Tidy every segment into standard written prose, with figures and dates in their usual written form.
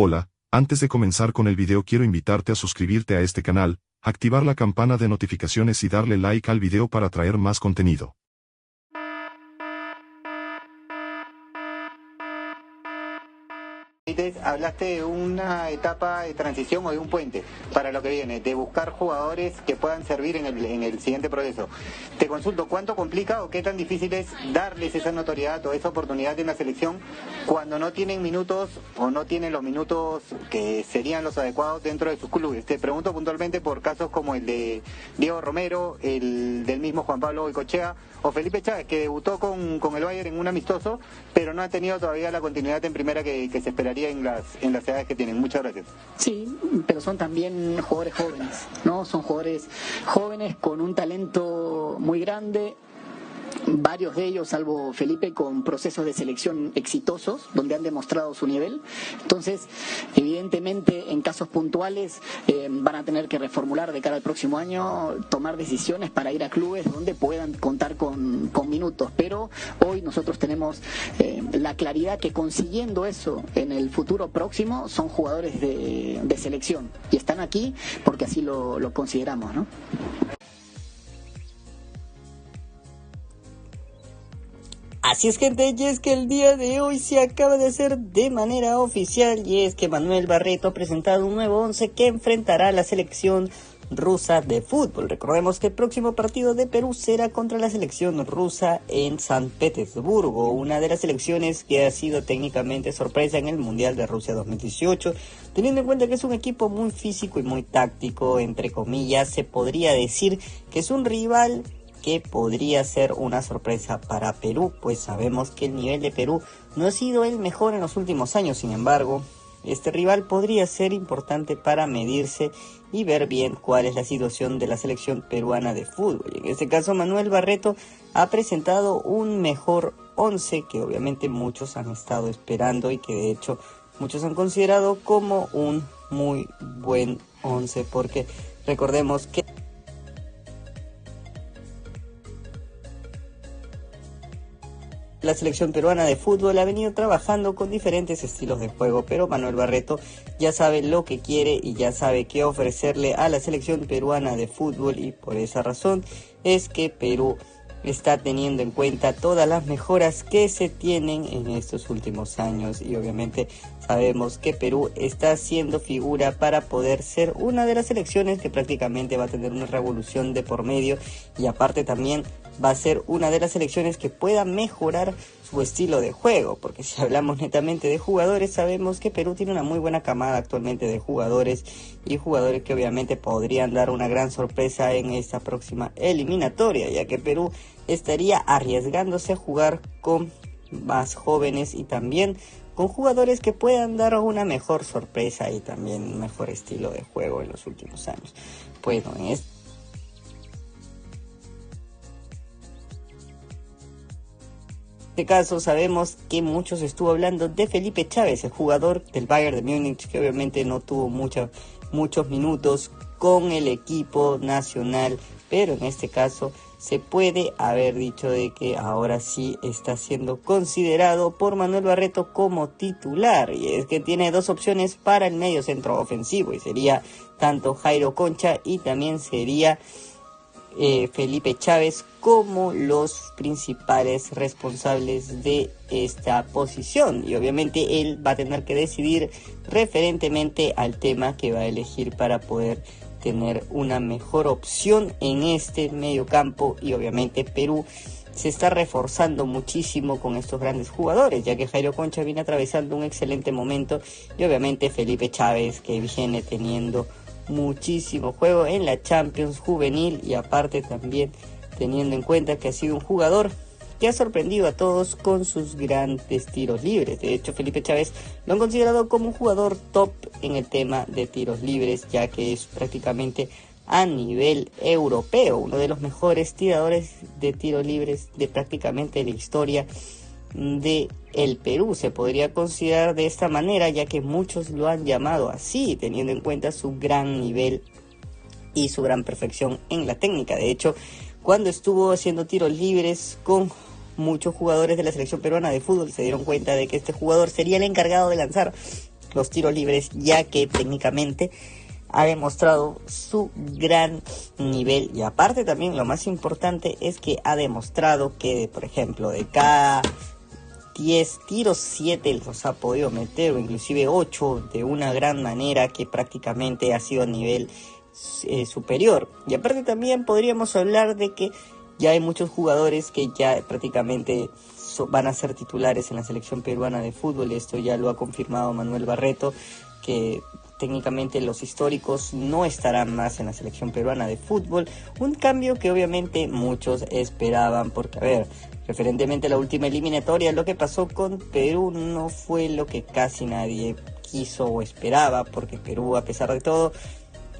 Hola, antes de comenzar con el video quiero invitarte a suscribirte a este canal, activar la campana de notificaciones y darle like al video para traer más contenido. Hablaste de una etapa de transición o de un puente para lo que viene, de buscar jugadores que puedan servir en el siguiente proceso. Te consulto, ¿cuánto complica o qué tan difícil es darles esa notoriedad o esa oportunidad en la selección cuando no tienen minutos o no tienen los minutos que serían los adecuados dentro de sus clubes? Te pregunto puntualmente por casos como el de Diego Romero, el del mismo Juan Pablo Goycochea o Felipe Chávez, que debutó con el Bayern en un amistoso, pero no ha tenido todavía la continuidad en primera que se esperaría en las edades que tienen. Muchas gracias. Sí, pero son también jugadores jóvenes, ¿no? Son jugadores jóvenes con un talento muy grande. Varios de ellos, salvo Felipe, con procesos de selección exitosos, donde han demostrado su nivel. Entonces, evidentemente, en casos puntuales, van a tener que reformular de cara al próximo año, tomar decisiones para ir a clubes donde puedan contar con minutos. Pero hoy nosotros tenemos la claridad que consiguiendo eso en el futuro próximo, son jugadores de selección. Y están aquí porque así lo consideramos, ¿no? Así es, gente, y es que el día de hoy se acaba de hacer de manera oficial, y es que Manuel Barreto ha presentado un nuevo 11 que enfrentará a la selección rusa de fútbol. Recordemos que el próximo partido de Perú será contra la selección rusa en San Petersburgo, una de las selecciones que ha sido técnicamente sorpresa en el Mundial de Rusia 2018, teniendo en cuenta que es un equipo muy físico y muy táctico, entre comillas. Se podría decir que es un rival que podría ser una sorpresa para Perú, pues sabemos que el nivel de Perú no ha sido el mejor en los últimos años. Sin embargo, este rival podría ser importante para medirse y ver bien cuál es la situación de la selección peruana de fútbol. En este caso, Manuel Barreto ha presentado un mejor 11 que obviamente muchos han estado esperando y que de hecho muchos han considerado como un muy buen 11, porque recordemos que la selección peruana de fútbol ha venido trabajando con diferentes estilos de juego, pero Manuel Barreto ya sabe lo que quiere y ya sabe qué ofrecerle a la selección peruana de fútbol, y por esa razón es que Perú está teniendo en cuenta todas las mejoras que se tienen en estos últimos años, y obviamente sabemos que Perú está haciendo figura para poder ser una de las selecciones que prácticamente va a tener una revolución de por medio, y aparte también va a ser una de las selecciones que pueda mejorar su estilo de juego, porque si hablamos netamente de jugadores, sabemos que Perú tiene una muy buena camada actualmente de jugadores, y jugadores que obviamente podrían dar una gran sorpresa en esta próxima eliminatoria, ya que Perú estaría arriesgándose a jugar con más jóvenes y también con jugadores que puedan dar una mejor sorpresa y también un mejor estilo de juego en los últimos años. Bueno, en este caso sabemos que muchos estuvo hablando de Felipe Chávez, el jugador del Bayern de Múnich, que obviamente no tuvo muchos minutos con el equipo nacional, pero en este caso se puede haber dicho de que ahora sí está siendo considerado por Manuel Barreto como titular, y es que tiene dos opciones para el medio centro ofensivo, y sería tanto Jairo Concha y también sería Felipe Chávez como los principales responsables de esta posición, y obviamente él va a tener que decidir referentemente al tema que va a elegir para poder tener una mejor opción en este medio campo. Y obviamente Perú se está reforzando muchísimo con estos grandes jugadores, ya que Jairo Concha viene atravesando un excelente momento, y obviamente Felipe Chávez, que viene teniendo muchísimo juego en la Champions juvenil, y aparte también teniendo en cuenta que ha sido un jugador que ha sorprendido a todos con sus grandes tiros libres. De hecho, Felipe Chávez lo han considerado como un jugador top en el tema de tiros libres, ya que es prácticamente a nivel europeo uno de los mejores tiradores de tiros libres de prácticamente la historia de el Perú. Se podría considerar de esta manera, ya que muchos lo han llamado así, teniendo en cuenta su gran nivel y su gran perfección en la técnica. De hecho, cuando estuvo haciendo tiros libres con muchos jugadores de la selección peruana de fútbol, se dieron cuenta de que este jugador sería el encargado de lanzar los tiros libres, ya que técnicamente ha demostrado su gran nivel. Y aparte también lo más importante es que ha demostrado que, por ejemplo, de cada 10 tiros, 7 los ha podido meter, o inclusive 8 de una gran manera, que prácticamente ha sido a nivel superior. Y aparte también podríamos hablar de que ya hay muchos jugadores que ya prácticamente van a ser titulares en la selección peruana de fútbol. Esto ya lo ha confirmado Manuel Barreto, que técnicamente los históricos no estarán más en la selección peruana de fútbol. Un cambio que obviamente muchos esperaban, porque a ver, referentemente a la última eliminatoria, lo que pasó con Perú no fue lo que casi nadie quiso o esperaba, porque Perú, a pesar de todo,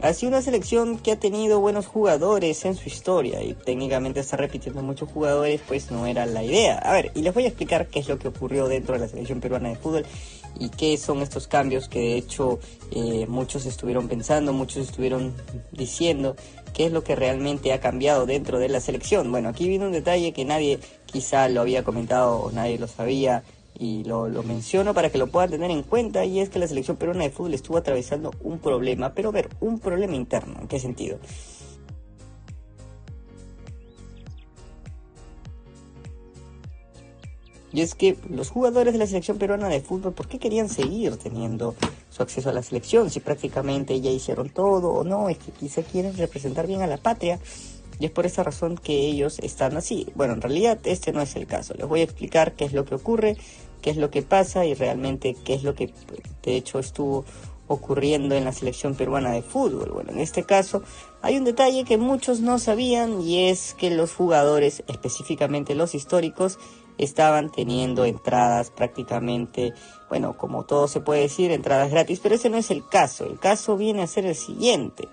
ha sido una selección que ha tenido buenos jugadores en su historia, y técnicamente está repitiendo muchos jugadores, pues no era la idea. A ver, y les voy a explicar qué es lo que ocurrió dentro de la selección peruana de fútbol y qué son estos cambios que de hecho muchos estuvieron pensando, muchos estuvieron diciendo qué es lo que realmente ha cambiado dentro de la selección. Bueno, aquí viene un detalle que nadie quizá lo había comentado o nadie lo sabía, y lo menciono para que lo puedan tener en cuenta, y es que la selección peruana de fútbol estuvo atravesando un problema, pero a ver, un problema interno. ¿En qué sentido? Y es que los jugadores de la selección peruana de fútbol, ¿por qué querían seguir teniendo su acceso a la selección si prácticamente ya hicieron todo? O no, es que quizá quieren representar bien a la patria, y es por esa razón que ellos están así. Bueno, en realidad este no es el caso. Les voy a explicar qué es lo que ocurre, qué es lo que pasa y realmente qué es lo que de hecho estuvo ocurriendo en la selección peruana de fútbol. Bueno, en este caso hay un detalle que muchos no sabían, y es que los jugadores, específicamente los históricos, estaban teniendo entradas prácticamente, bueno, como todo se puede decir, entradas gratis, pero ese no es el caso. El caso viene a ser el siguiente.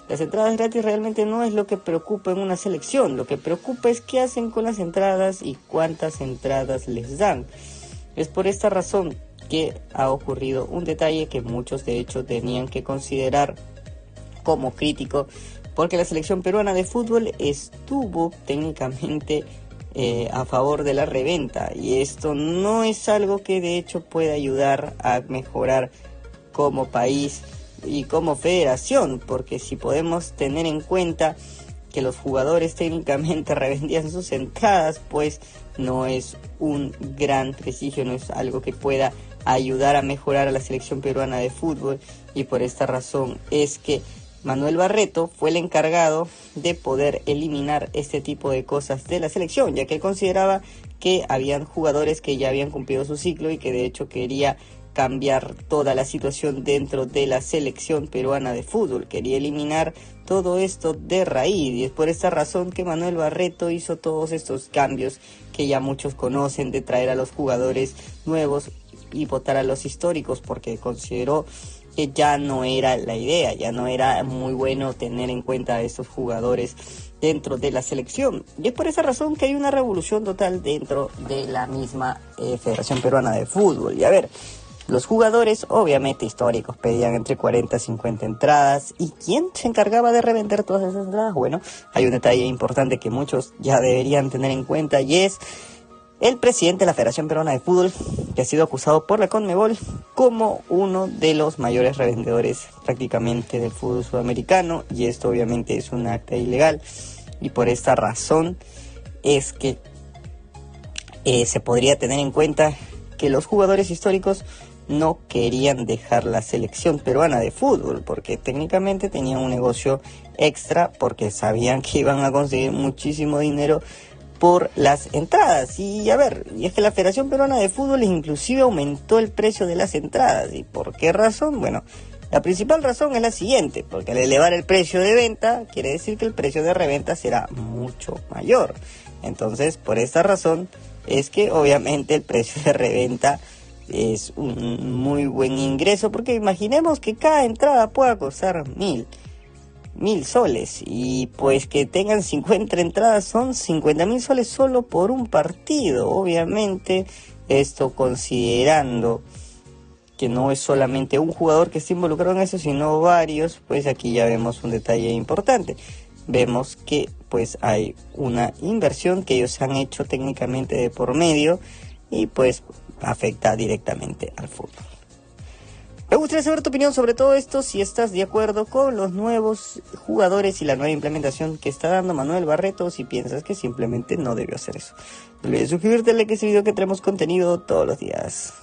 Las entradas gratis realmente no es lo que preocupa en una selección. Lo que preocupa es qué hacen con las entradas y cuántas entradas les dan. Es por esta razón que ha ocurrido un detalle que muchos de hecho tenían que considerar como crítico, porque la selección peruana de fútbol estuvo técnicamente a favor de la reventa, y esto no es algo que de hecho pueda ayudar a mejorar como país y como federación, porque si podemos tener en cuenta que los jugadores técnicamente revendían sus entradas, pues no es un gran prestigio, no es algo que pueda ayudar a mejorar a la selección peruana de fútbol, y por esta razón es que Manuel Barreto fue el encargado de poder eliminar este tipo de cosas de la selección, ya que él consideraba que habían jugadores que ya habían cumplido su ciclo y que de hecho quería cambiar toda la situación dentro de la selección peruana de fútbol. Quería eliminar todo esto de raíz, y es por esta razón que Manuel Barreto hizo todos estos cambios que ya muchos conocen, de traer a los jugadores nuevos y votar a los históricos, porque consideró que ya no era la idea, ya no era muy bueno tener en cuenta a estos jugadores dentro de la selección. Y es por esa razón que hay una revolución total dentro de la misma Federación Peruana de Fútbol. Y a ver, los jugadores obviamente históricos pedían entre 40 y 50 entradas. ¿Y quién se encargaba de revender todas esas entradas? Bueno, hay un detalle importante que muchos ya deberían tener en cuenta, y es el presidente de la Federación Peruana de Fútbol, que ha sido acusado por la Conmebol como uno de los mayores revendedores prácticamente del fútbol sudamericano, y esto obviamente es un acta ilegal, y por esta razón es que se podría tener en cuenta que los jugadores históricos no querían dejar la selección peruana de fútbol, porque técnicamente tenían un negocio extra, porque sabían que iban a conseguir muchísimo dinero por las entradas. Y a ver, y es que la Federación Peruana de Fútbol inclusive aumentó el precio de las entradas. ¿Y por qué razón? Bueno, la principal razón es la siguiente: porque al elevar el precio de venta, quiere decir que el precio de reventa será mucho mayor. Entonces, por esta razón es que obviamente el precio de reventa es un muy buen ingreso, porque imaginemos que cada entrada pueda costar 1.000 soles, y pues que tengan 50 entradas son 50.000 soles solo por un partido. Obviamente esto considerando que no es solamente un jugador que está involucrado en eso, sino varios, pues aquí ya vemos un detalle importante. Vemos que pues hay una inversión que ellos han hecho técnicamente de por medio, y pues afecta directamente al fútbol. Me gustaría saber tu opinión sobre todo esto, si estás de acuerdo con los nuevos jugadores y la nueva implementación que está dando Manuel Barreto, o si piensas que simplemente no debió hacer eso. No olvides suscribirte, like este video, que tenemos contenido todos los días.